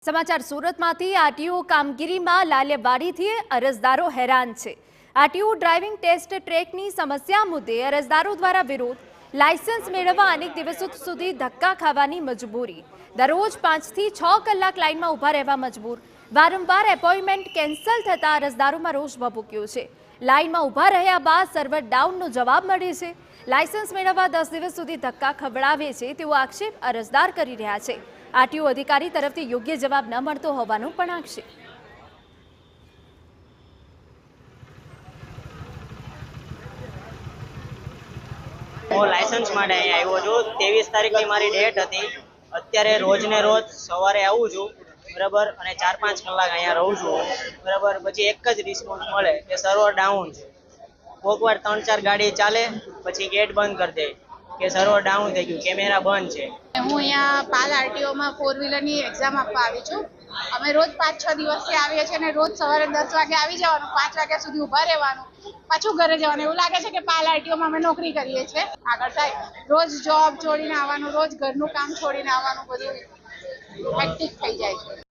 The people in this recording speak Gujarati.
સમાચાર સુરતમાંથી આરટીઓ કામગીરીમાં લાલિયાવાડીથી અરજદારો હેરાન છે। આરટીઓ ડ્રાઇવિંગ ટેસ્ટ ટ્રેકની સમસ્યા મુદ્દે અરજદારો દ્વારા વિરોધ। લાયસન્સ મેળવવા અનેક દિવસો સુધી ધક્કા ખાવાની મજબૂરી। દરરોજ 5 થી 6 કલાક લાઇનમાં ઊભા રહેવા મજબૂર। વારંવાર એપોઇન્ટમેન્ટ કેન્સલ થતા અરજદારોમાં રોષ ભભૂક્યો છે। લાઇનમાં ઊભા રહ્યા બાદ સર્વર ડાઉનનો જવાબ મળે છે। લાયસન્સ મેળવવા 10 દિવસ સુધી ધક્કા ખવડાવે છે તેવો આક્ષેપ અરજદાર કરી રહ્યા છે। આરટીઓ અધિકારી તરફથી યોગ્ય જવાબ ન મળતો હોવાનો પણ આક્ષેપ। હું લાયસન્સ માટે અહીંયા આવ્યો છું। 23 તારીખની મારી ડેટ હતી। અત્યારે રોજને રોજ સવારે આવું છું બરાબર, અને 4-5 કલાક અહીંયા રહું છું બરાબર। પછી એક જ રિસ્પોન્સ મળે કે સર્વર ડાઉન છે। કોઈક વાર 3-4 ગાડી ચાલે પછી ગેટ બંધ કરી દે કે સર્વર ડાઉન થઈ ગયું, કેમેરા બંધ છે। હું અહીંયા પાલ આરટીઓમાં 4 વ્હીલરની એક્ઝામ આપવા આવી છું। અમે રોજ 5-6 દિવસથી આવીએ છીએ અને રોજ સવારે 10 વાગે આવી જવાનું, 5 વાગ્યા સુધી ઊભા રહેવાનું, પાછું ઘરે જવાનું। એવું લાગે છે કે પાલ આરટીઓમાં અમે નોકરી કરીએ છીએ। આગળ થાય રોજ જોબ છોડીને આવવાનું, રોજ ઘરનું કામ છોડીને આવવાનું, બધું હેક્ટિક થઈ જાય છે।